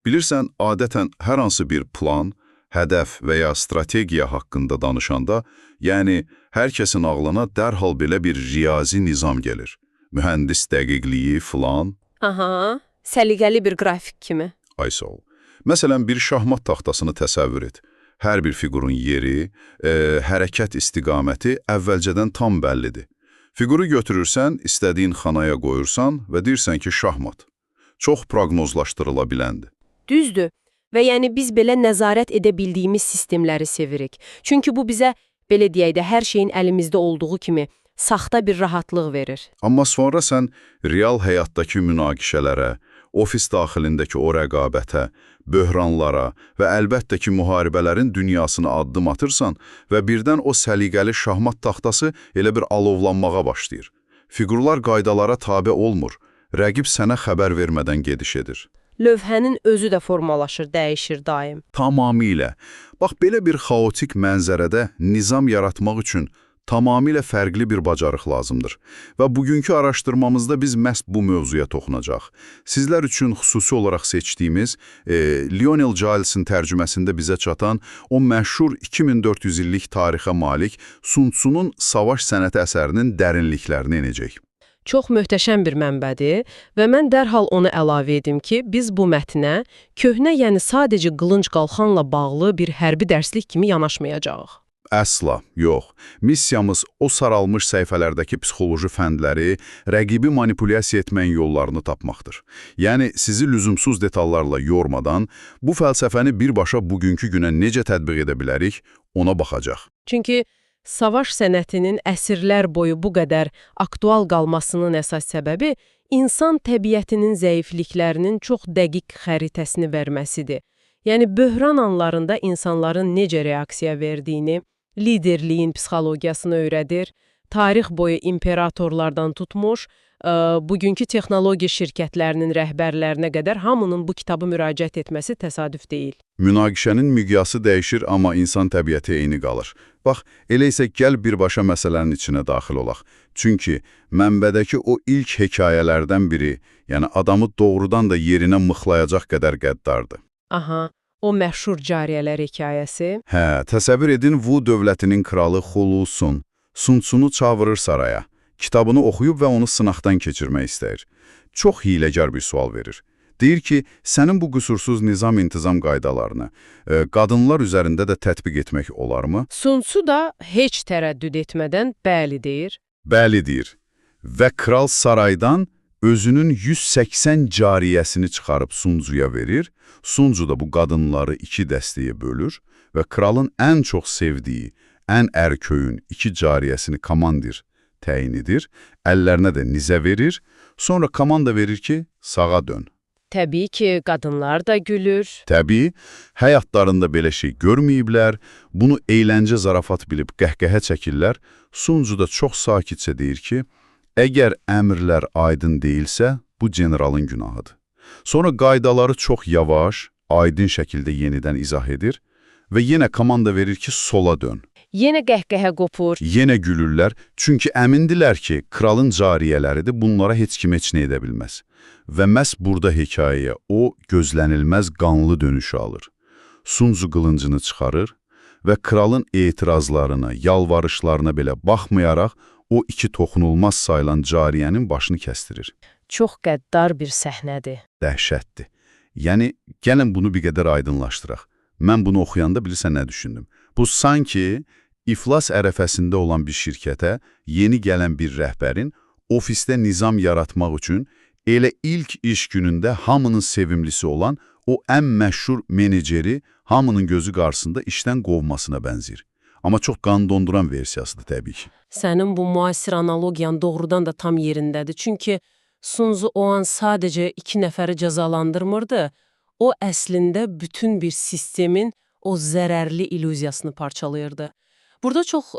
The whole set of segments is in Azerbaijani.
Bilirsən, adətən hər hansı bir plan, hədəf və ya strategiya haqqında danışanda, yəni hər kəsin ağlına dərhal belə bir riyazi nizam gəlir. Mühəndis dəqiqliyi filan. Aha, səliqəli bir qrafik kimi. Ay sağ ol. Məsələn, bir şahmat taxtasını təsəvvür et. Hər bir fiqurun yeri, hərəkət istiqaməti əvvəlcədən tam bəllidir. Fiquru götürürsən, istədiyin xanaya qoyursan və deyirsən ki, şahmat. Çox proqnozlaşdırıla biləndir. Düzdür. Və yəni biz belə nəzarət edə bildiyimiz sistemləri sevirik. Çünki bu bizə, belə deyək də, hər şeyin əlimizdə olduğu kimi saxta bir rahatlıq verir. Amma sonra sən real həyatdakı münaqişələrə, ofis daxilindəki o rəqabətə, böhranlara və əlbəttə ki, müharibələrin dünyasına addım atırsan və birdən o səliqəli şahmat taxtası elə bir alovlanmağa başlayır. Fiqurlar qaydalara tabe olmur, rəqib sənə xəbər vermədən gediş edir. Lövhənin özü də formalaşır, dəyişir daim. Tamamilə. Bax, belə bir xaotik mənzərədə nizam yaratmaq üçün tamamilə fərqli bir bacarıq lazımdır. Və bugünkü araşdırmamızda biz məhz bu mövzuya toxunacaq. Sizlər üçün xüsusi olaraq seçdiyimiz Lionel Giles'in tərcüməsində bizə çatan o məşhur 2400 illik tarixə malik Sun Tzu'nun savaş sənəti əsərinin dərinliklərini enəcək. Çox möhtəşəm bir mənbədir və mən dərhal onu əlavə edim ki, biz bu mətnə köhnə, yəni sadəcə qılınc qalxanla bağlı bir hərbi dərslik kimi yanaşmayacağıq. Əsla, yox. Missiyamız o saralmış səhifələrdəki psixoloji fəndləri, rəqibi manipulyasiya etməyin yollarını tapmaqdır. Yəni, sizi lüzumsuz detallarla yormadan, bu fəlsəfəni birbaşa bugünkü günə necə tətbiq edə bilərik, ona baxacaq. Çünki savaş sənətinin əsrlər boyu bu qədər aktual qalmasının əsas səbəbi insan təbiətinin zəifliklərinin çox dəqiq xəritəsini verməsidir. Yəni, böhran anlarında insanların necə reaksiya verdiyini, liderliyin psixologiyasını öyrədir, tarix boyu imperatorlardan tutmuş, bugünkü texnologiya şirkətlərinin rəhbərlərinə qədər hamının bu kitabı müraciət etməsi təsadüf deyil. Münaqişənin miqyası dəyişir, amma insan təbiəti eyni qalır. Bax, elə isə gəl birbaşa məsələnin içinə daxil olaq. Çünki mənbədəki o ilk hekayələrdən biri, yəni adamı doğrudan da yerinə mıxlayacaq qədər qəddardır. Aha, o məşhur cariyələr hekayəsi. Hə, təsəvvür edin Wu dövlətinin kralı Hulu Sun, Sun Tzu'nu çağırır saraya. Kitabını oxuyub və onu sınaqdan keçirmək istəyir. Çox hiləgər bir sual verir. Deyir ki, sənin bu qüsursuz nizam-intizam qaydalarını qadınlar üzərində də tətbiq etmək olarmı? Sun Tzu da heç tərəddüd etmədən bəli deyir. Bəli deyir. Və kral saraydan özünün 180 cariyəsini çıxarıb Sun Tzu'ya verir. Sun Tzu da bu qadınları iki dəstəyə bölür və kralın ən çox sevdiyi, ən ərköyün iki cariyəsini komandir təyin edir, əllərinə də nizə verir, sonra komanda verir ki, sağa dön. Təbii ki, qadınlar da gülür. Təbii, həyatlarında belə şey görməyiblər, bunu əyləncə zarafat bilib qəhqəhə çəkirlər. Sun Tzu da çox sakitcə deyir ki, əgər əmrlər aydın deyilsə, bu generalın günahıdır. Sonra qaydaları çox yavaş, aydın şəkildə yenidən izah edir və yenə komanda verir ki, sola dön. Yenə qəhqəhə qopur. Yenə gülürlər, çünki əmindilər ki, kralın cariyələridir, bunlara heç kim heç nə edə bilməz. Və məhz burada hekayəyə o gözlənilməz qanlı dönüşü alır. Sun Tzu qılıncını çıxarır və kralın etirazlarına, yalvarışlarına belə baxmayaraq o iki toxunulmaz sayılan cariyənin başını kəstirir. Çox qəddar bir səhnədir. Dəhşətdir. Yəni, gəlin bunu bir qədər aydınlaşdıraq. Mən bunu oxuyanda bilirsən nə düşündüm? Bu sanki iflas ərəfəsində olan bir şirkətə yeni gələn bir rəhbərin ofisdə nizam yaratmaq üçün elə ilk iş günündə hamının sevimlisi olan o ən məşhur meneceri hamının gözü qarşısında işdən qovmasına bənzir. Amma çox qan donduran versiyasıdır təbii ki. Sənin bu müasir analogiyan doğrudan da tam yerindədir. Çünki Sun Tzu o an sadəcə iki nəfəri cəzalandırmırdı. O əslində bütün bir sistemin o zərərli illüziyasını parçalayırdı. Burada çox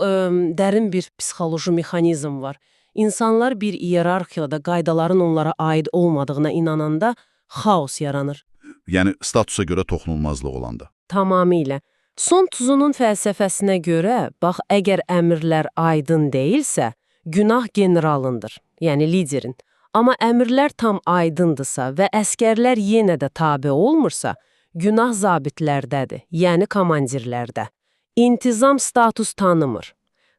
dərin bir psixoloji mexanizm var. İnsanlar bir iyerarxiyada qaydaların onlara aid olmadığına inananda xaos yaranır. Yəni, statusa görə toxunulmazlıq olanda. Tamamilə. Sun Tzu'nun fəlsəfəsinə görə, bax, əgər əmrlər aydın deyilsə, günah generalındır, yəni liderin. Amma əmrlər tam aydındırsa və əskərlər yenə də tabe olmursa, günah zabitlərdədir, yəni komandirlərdə. İntizam status tanımır.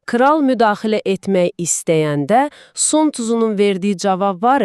Kral müdaxilə etmək istəyəndə Sun Tzu'nun verdiyi cavab var,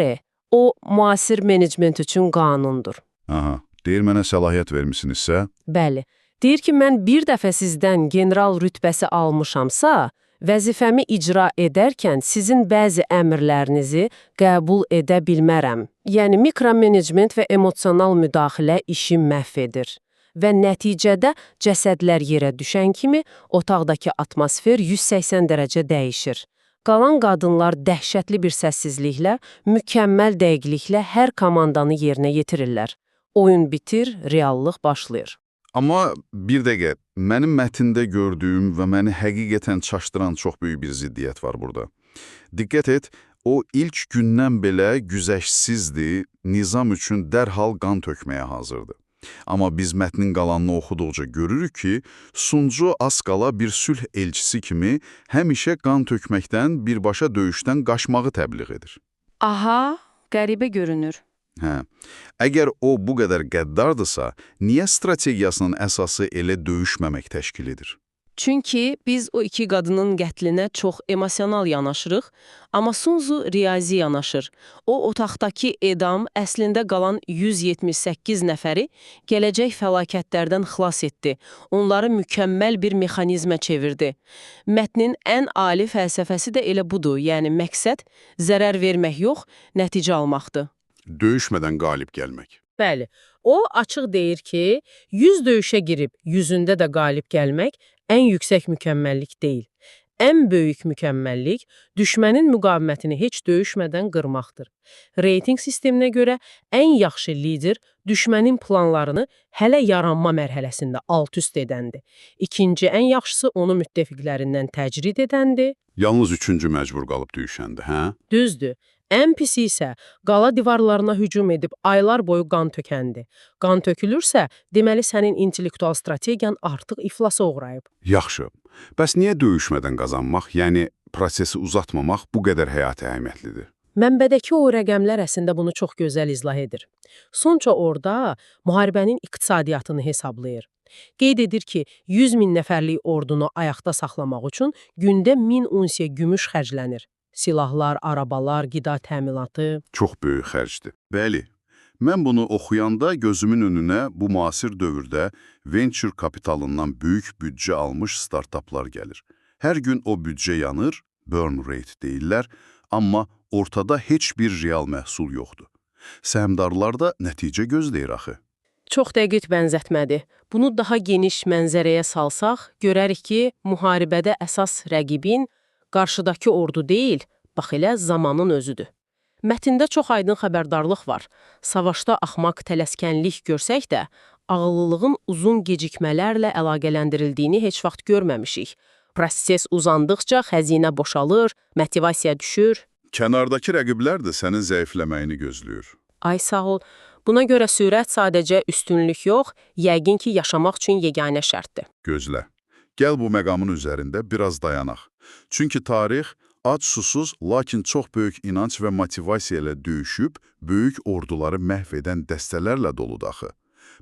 o müasir menecment üçün qanundur. Aha, deyir mənə səlahiyyət vermisinizsə? Bəli. Deyir ki, mən bir dəfə sizdən general rütbəsi almışamsa, vəzifəmi icra edərkən sizin bəzi əmrlərinizi qəbul edə bilmərəm. Yəni, mikromenecment və emosional müdaxilə işi məhv edir. Və nəticədə cəsədlər yerə düşən kimi otaqdakı atmosfer 180 dərəcə dəyişir. Qalan qadınlar dəhşətli bir səssizliklə, mükəmməl dəqiqliklə hər komandanı yerinə yetirirlər. Oyun bitir, reallıq başlayır. Amma bir dəqiqə, mənim mətndə gördüyüm və məni həqiqətən çaşdıran çox böyük bir ziddiyyət var burada. Diqqət et, o ilk gündən belə güzəştsizdir, nizam üçün dərhal qan tökməyə hazırdır. Amma biz mətnin qalanını oxuduqca görürük ki, Sun Tzu az qala bir sülh elçisi kimi həmişə qan tökməkdən, birbaşa döyüşdən qaçmağı təbliğ edir. Aha, qəribə görünür. Hə, əgər o bu qədər qəddardırsa, niyə strategiyasının əsası elə döyüşməmək təşkil edir? Çünki biz o iki qadının qətlinə çox emosional yanaşırıq, amma Sun Tzu riyazi yanaşır. O, otaqdakı edam əslində qalan 178 nəfəri gələcək fəlakətlərdən xilas etdi. Onları mükəmməl bir mexanizmə çevirdi. Mətnin ən ali fəlsəfəsi də elə budur, yəni məqsəd zərər vermək yox, nəticə almaqdır. Döyüşmədən qalib gəlmək. Bəli, o açıq deyir ki, 100 döyüşə girib 100-ündə də qalib gəlmək ən yüksək mükəmməllik deyil. Ən böyük mükəmməllik düşmənin müqavimətini heç döyüşmədən qırmaqdır. Reyting sisteminə görə ən yaxşı lider düşmənin planlarını hələ yaranma mərhələsində alt-üst edəndir. İkinci ən yaxşısı onu müttəfiqlərindən təcrid edəndir. Yalnız üçüncü məcbur qalıb döyüşəndə, hə? Düzdür. Ən pisi isə qala divarlarına hücum edib aylar boyu qan tökəndir. Qan tökülürsə, deməli sənin intellektual strategiyan artıq iflasa uğrayıb. Yaxşı. Bəs niyə döyüşmədən qazanmaq, yəni prosesi uzatmamaq bu qədər həyati əhəmiyyətlidir? Mənbədəki o rəqəmlər əslində bunu çox gözəl izah edir. Sonca orada müharibənin iqtisadiyyatını hesablayır. Qeyd edir ki, 100 min nəfərlik ordunu ayaqda saxlamaq üçün gündə 1000 unsiya gümüş xərclənir. Silahlar, arabalar, qida təminatı. Çox böyük xərcdir. Bəli, mən bunu oxuyanda gözümün önünə bu müasir dövrdə venture kapitalından böyük büdcə almış startaplar gəlir. Hər gün o büdcə yanır, burn rate deyirlər, amma ortada heç bir real məhsul yoxdur. Səhmdarlar da nəticə gözləyir axı. Çox dəqiq bənzətmədir. Bunu daha geniş mənzərəyə salsaq, görərik ki, müharibədə əsas rəqibin qarşıdakı ordu deyil, bax elə zamanın özüdür. Mətndə çox aydın xəbərdarlıq var. Savaşda axmaq tələskənlik görsək də, ağıllılığın uzun gecikmələrlə əlaqələndirildiyini heç vaxt görməmişik. Proses uzandıqca xəzinə boşalır, motivasiya düşür. Kənardakı rəqiblər də sənin zəifləməyini gözləyir. Ay sağ ol. Buna görə sürət sadəcə üstünlük yox, yəqin ki, yaşamaq üçün yeganə şərtdir. Gözlə. Gəl bu məqamın üzərində biraz dayanaq. Çünki tarix ac susuz, lakin çox böyük inanc və motivasiya ilə döyüşüb, böyük orduları məhv edən dəstələrlə doludur axı.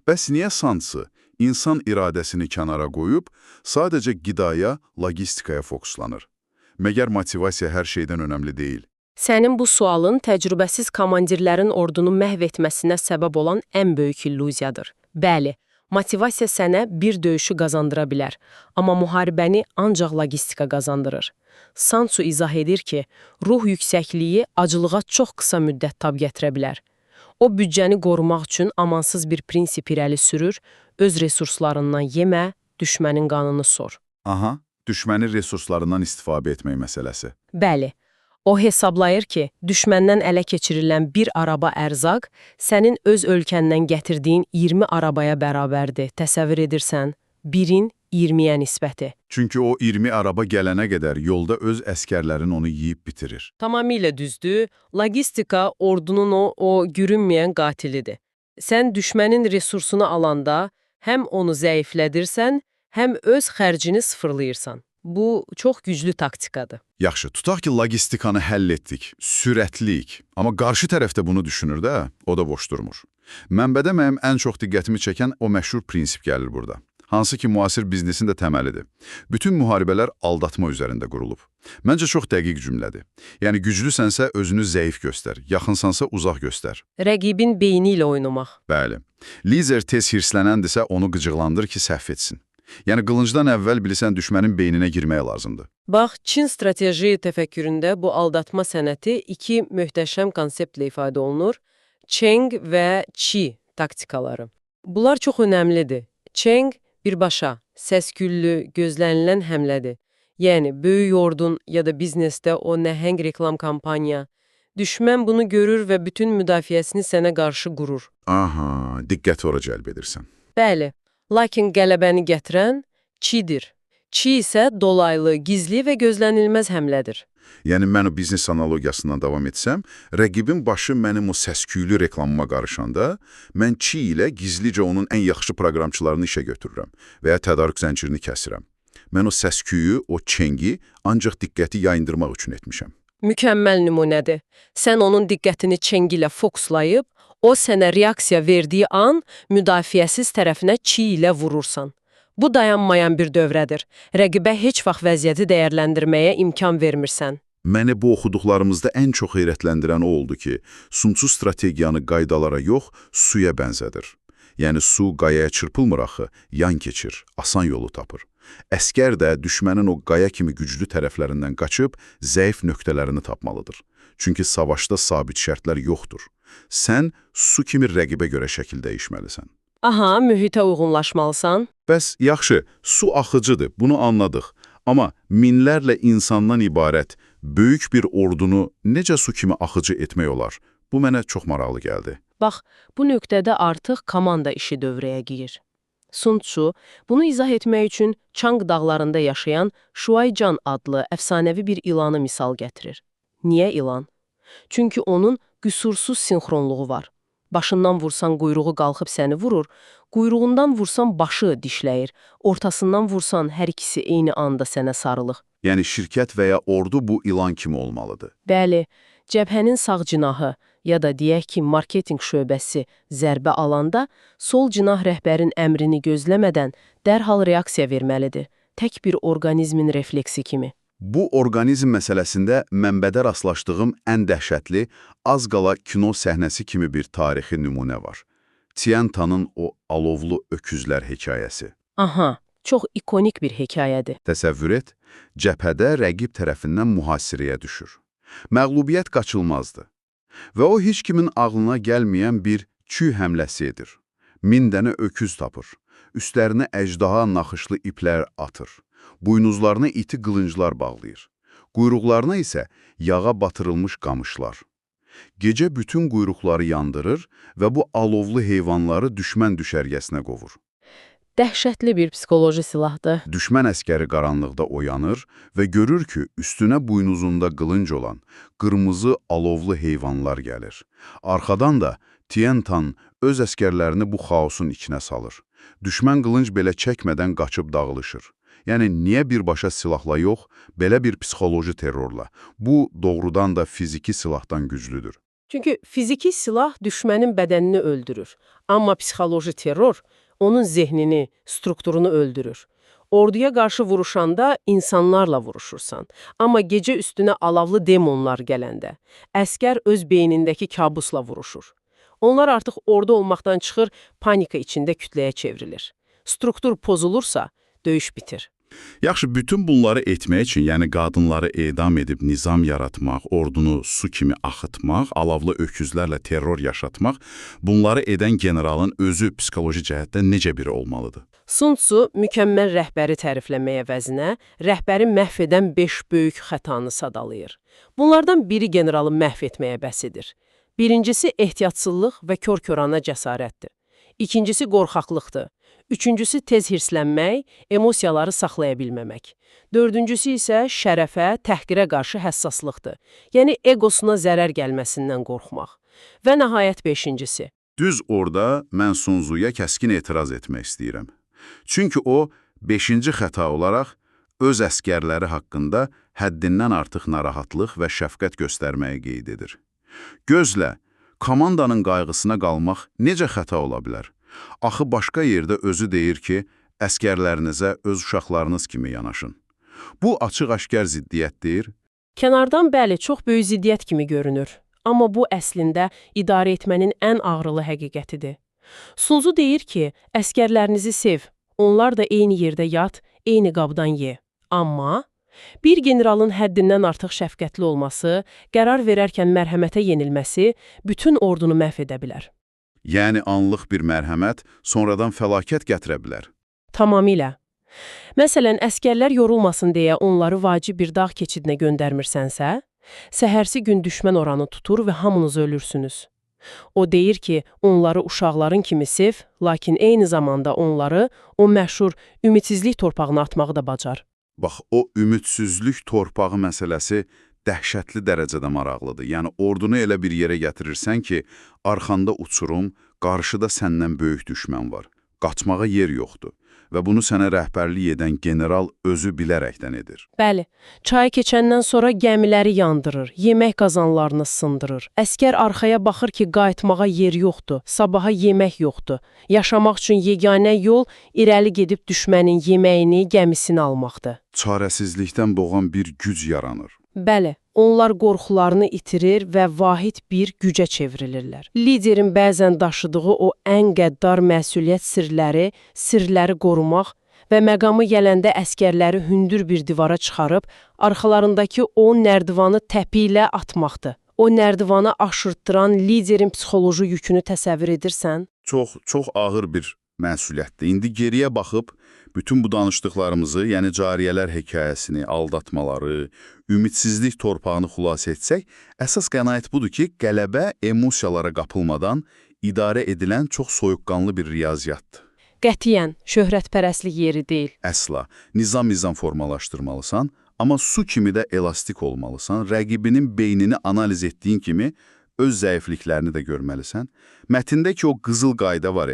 Bəs niyə Sun Tzu insan iradəsini kənara qoyub, sadəcə qidaya, logistikaya fokuslanır? Məgər motivasiya hər şeydən önəmli deyil? Sənin bu sualın təcrübəsiz komandirlərin ordunu məhv etməsinə səbəb olan ən böyük illüziyadır. Bəli, motivasiya sənə bir döyüşü qazandıra bilər, amma müharibəni ancaq logistika qazandırır. Sun Tzu izah edir ki, ruh yüksəkliyi acılığa çox qısa müddət tab gətirə bilər. O, büdcəni qorumaq üçün amansız bir prinsip irəli sürür, öz resurslarından yemə, düşmənin qanını sor. Aha, düşmənin resurslarından istifadə etmək məsələsi. Bəli. O hesablayır ki, düşməndən ələ keçirilən bir araba ərzaq sənin öz ölkəndən gətirdiyin 20 arabaya bərabərdir. Təsəvvür edirsən, birin 20-yə nisbəti. Çünki o 20 araba gələnə qədər yolda öz əskərlərin onu yeyib bitirir. Tamamilə düzdür. Logistika ordunun o görünməyən qatilidir. Sən düşmənin resursunu alanda həm onu zəiflədirsən, həm öz xərcini sıfırlayırsan. Bu çox güclü taktikadır. Yaxşı, tutaq ki, logistikanı həll etdik, sürətliyik. Amma qarşı tərəfdə bunu düşünür də, o da boş durmur. Mənbədə mənim ən çox diqqətimi çəkən o məşhur prinsip gəlir burada. Hansı ki, müasir biznesin də təməlidir. Bütün müharibələr aldatma üzərində qurulub. Məncə çox dəqiq cümlədir. Yəni, güclüsənsə özünü zəif göstər, yaxınsansa uzaq göstər. Rəqibin beyni ilə oynamaq. Bəli. Lider tez hirslənəndirsə onu qıcıqlandır ki, səhv etsin. Yəni, qılıncdan əvvəl bilirsən düşmənin beyninə girmək lazımdır. Bax, Çin strateji təfəkküründə bu aldatma sənəti iki möhtəşəm konseptlə ifadə olunur. Cheng və Qi taktikaları. Bunlar çox önəmlidir. Cheng birbaşa, səs-küllü, gözlənilən həmlədir. Yəni, böyük ordun ya da biznesdə o nəhəng reklam kampaniya. Düşmən bunu görür və bütün müdafiəsini sənə qarşı qurur. Aha, diqqəti ora cəlb edirsən. Bəli, lakin qələbəni gətirən Qidir. Qi isə dolaylı, gizli və gözlənilməz həmlədir. Yəni, mən o biznes analogiyasından davam etsəm, rəqibin başı mənim o səsküylü reklamıma qarışanda, mən Qi ilə gizlicə onun ən yaxşı proqramçılarını işə götürürəm və ya tədarük zəncirini kəsirəm. Mən o səsküyü, o Chengi ancaq diqqəti yayındırmaq üçün etmişəm. Mükəmməl nümunədir. Sən onun diqqətini Cheng ilə fokuslayıb, o sənə reaksiya verdiyi an müdafiəsiz tərəfinə Qi ilə vurursan. Bu dayanmayan bir dövrədir. Rəqibə heç vaxt vəziyyəti dəyərləndirməyə imkan vermirsən. Məni bu oxuduqlarımızda ən çox heyrətləndirən o oldu ki, Sun Tzu strategiyanı qaydalara yox, suya bənzədir. Yəni, su qayaya çırpılmır axı, yan keçir, asan yolu tapır. Əskər də düşmənin o qaya kimi güclü tərəflərindən qaçıb, zəif nöqtələrini tapmalıdır. Çünki savaşda sabit şərtlər yoxdur. Sən su kimi rəqibə görə şəkil dəyişməlisən. Aha, mühitə uyğunlaşmalısan. Bəs, yaxşı, su axıcıdır, bunu anladıq. Amma minlərlə insandan ibarət böyük bir ordunu necə su kimi axıcı etmək olar? Bu mənə çox maraqlı gəldi. Bax, bu nöqtədə artıq komanda işi dövrəyə girir. Sun Tzu bunu izah etmək üçün Çang dağlarında yaşayan Şuaycan adlı əfsanəvi bir ilanı misal gətirir. Niyə ilan? Çünki onun qüsursuz sinxronluğu var. Başından vursan quyruğu qalxıb səni vurur, quyruğundan vursan başı dişləyir, ortasından vursan hər ikisi eyni anda sənə sarılır. Yəni şirkət və ya ordu bu ilan kimi olmalıdır. Bəli, cəbhənin sağ cinahı ya da deyək ki, marketinq şöbəsi zərbə alanda sol cinah rəhbərin əmrini gözləmədən dərhal reaksiya verməlidir, tək bir orqanizmin refleksi kimi. Bu orqanizm məsələsində mənbədə rastlaşdığım ən dəhşətli, az qala kino səhnəsi kimi bir tarixi nümunə var. Tiantanın o alovlu öküzlər hekayəsi. Aha, çox ikonik bir hekayədir. Təsəvvür et, cəbhədə rəqib tərəfindən mühasirəyə düşür. Məğlubiyyət qaçılmazdı. Və o, heç kimin ağlına gəlməyən bir çü həmləsi edir. 1000 dənə öküz tapır. Üstlərinə əjdaha naxışlı iplər atır. Buynuzlarına iti qılınclar bağlayır. Quyruqlarına isə yağa batırılmış qamışlar. Gecə bütün quyruqları yandırır və bu alovlu heyvanları düşmən düşərgəsinə qovur. Dəhşətli bir psixoloji silahdır. Düşmən əskəri qaranlıqda oyanır və görür ki, üstünə buynuzunda qılınc olan qırmızı alovlu heyvanlar gəlir. Arxadan da Tiantan öz əskərlərini bu xaosun içinə salır. Düşmən qılınc belə çəkmədən qaçıb dağılışır. Yəni, niyə birbaşa silahla yox, belə bir psixoloji terrorla? Bu, doğrudan da fiziki silahdan güclüdür. Çünki fiziki silah düşmənin bədənini öldürür. Amma psixoloji terror onun zehnini, strukturunu öldürür. Orduya qarşı vuruşanda insanlarla vuruşursan. Amma gecə üstünə alavlı demonlar gələndə, əskər öz beynindəki kabusla vuruşur. Onlar artıq ordu olmaqdan çıxır, panika içində kütləyə çevrilir. Struktur pozulursa, döyüş bitir. Yaxşı, bütün bunları etmək üçün, yəni qadınları edam edib nizam yaratmaq, ordunu su kimi axıtmaq, alavlı öküzlərlə terror yaşatmaq, bunları edən generalın özü psixoloji cəhətdən necə biri olmalıdır? Sun Tzu mükəmməl rəhbəri tərifləməyə vəzinə, rəhbəri məhv edən 5 böyük xətanı sadalayır. Bunlardan biri generalı məhv etməyə bəsidir. Birincisi ehtiyatsızlıq və kör-körana cəsarətdir. İkincisi qorxaqlıqdır. Üçüncüsü tez hirslənmək, emosiyaları saxlaya bilməmək. Dördüncüsü isə şərəfə, təhqirə qarşı həssaslıqdır. Yəni, egosuna zərər gəlməsindən qorxmaq. Və nəhayət beşincisi. Düz orada mən Sun Tzu'ya kəskin etiraz etmək istəyirəm. Çünki o, 5-ci xəta olaraq öz əskərləri haqqında həddindən artıq narahatlıq və şəfqət göstərməyi qeyd edir. Gözlə, komandanın qayğısına qalmaq necə xəta ola bilər? Axı başqa yerdə özü deyir ki, əskərlərinizə öz uşaqlarınız kimi yanaşın. Bu açıq-aşkar ziddiyyətdir. Kənardan bəli, çox böyük ziddiyyət kimi görünür. Amma bu əslində idarə etmənin ən ağrılı həqiqətidir. Sun Tzu deyir ki, əskərlərinizi sev, onlar da eyni yerdə yat, eyni qabdan ye. Amma bir generalın həddindən artıq şəfqətli olması, qərar verərkən mərhəmətə yenilməsi bütün ordunu məhv edə bilər. Yəni anlıq bir mərhəmət sonradan fəlakət gətirə bilər. Tamamilə. Məsələn, əskərlər yorulmasın deyə onları vacib bir dağ keçidinə göndərmirsənsə, səhərsi gün düşmən oranı tutur və hamınız ölürsünüz. O deyir ki, onları uşaqların kimi sev, lakin eyni zamanda onları o məşhur ümidsizlik torpağına atmağı da bacar. Bax, o ümidsizlik torpağı məsələsi dəhşətli dərəcədə maraqlıdır. Yəni, ordunu elə bir yerə gətirirsən ki, arxanda uçurum, qarşıda səndən böyük düşmən var. Qaçmağa yer yoxdur. Və bunu sənə rəhbərlik edən general özü bilərəkdən edir. Bəli, çayı keçəndən sonra gəmiləri yandırır, yemək qazanlarını sındırır. Əskər arxaya baxır ki, qayıtmağa yer yoxdur, sabaha yemək yoxdur. Yaşamaq üçün yeganə yol irəli gedib düşmənin yeməyini, gəmisini almaqdır. Çarəsizlikdən boğan bir güc yaranır. Bəli, onlar qorxularını itirir və vahid bir gücə çevrilirlər. Liderin bəzən daşıdığı o ən qəddar məsuliyyət sirləri qorumaq və məqamı gələndə əskərləri hündür bir divara çıxarıb, arxalarındakı o nərdivanı təpi ilə atmaqdır. O nərdivanı aşırtdıran liderin psixoloji yükünü təsəvvür edirsən? Çox ağır bir məsuliyyətdir. İndi geriyə baxıb, bütün bu danışdıqlarımızı, yəni cariyələr hekayəsini, aldatmaları, ümidsizlik torpağını xülasə etsək, əsas qənaət budur ki, qələbə emosiyalara qapılmadan idarə edilən çox soyuqqanlı bir riyaziyyatdır. Qətiyyən, şöhrətpərəstlik yeri deyil. Əsla. Nizam formalaşdırmalısan, amma su kimi də elastik olmalısan, rəqibinin beynini analiz etdiyin kimi öz zəifliklərini də görməlisən. Mətində ki, o qızıl qayda var,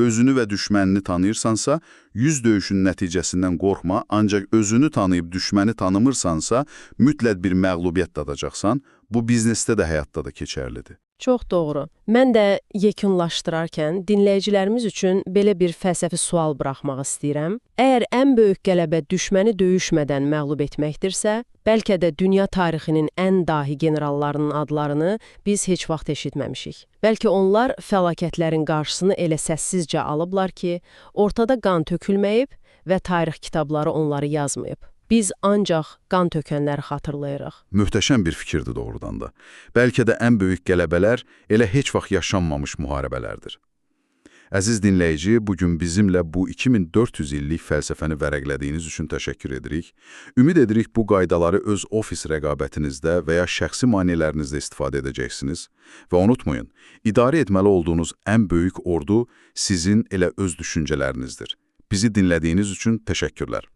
özünü və düşmənini tanıyırsansa, yüz döyüşün nəticəsindən qorxma, ancaq özünü tanıyıb düşməni tanımırsansa, mütləq bir məğlubiyyət dadacaqsan, bu biznesdə də həyatda da keçərlidir. Çox doğru. Mən də yekunlaşdırarkən dinləyicilərimiz üçün belə bir fəlsəfi sual buraxmaq istəyirəm. Əgər ən böyük qələbə düşməni döyüşmədən məğlub etməkdirsə, bəlkə də dünya tarixinin ən dahi generallarının adlarını biz heç vaxt eşitməmişik. Bəlkə onlar fəlakətlərin qarşısını elə səssizcə alıblar ki, ortada qan tökülməyib və tarix kitabları onları yazmayıb. Biz ancaq qan tökənləri xatırlayırıq. Möhtəşəm bir fikirdir doğrudan da. Bəlkə də ən böyük qələbələr elə heç vaxt yaşanmamış müharibələrdir. Əziz dinləyici, bugün bizimlə bu 2400 illik fəlsəfəni vərəqlədiyiniz üçün təşəkkür edirik. Ümid edirik bu qaydaları öz ofis rəqabətinizdə və ya şəxsi maneələrinizdə istifadə edəcəksiniz. Və unutmayın, idarə etməli olduğunuz ən böyük ordu sizin elə öz düşüncələrinizdir. Bizi dinlədiyiniz üçün təşəkkürlər.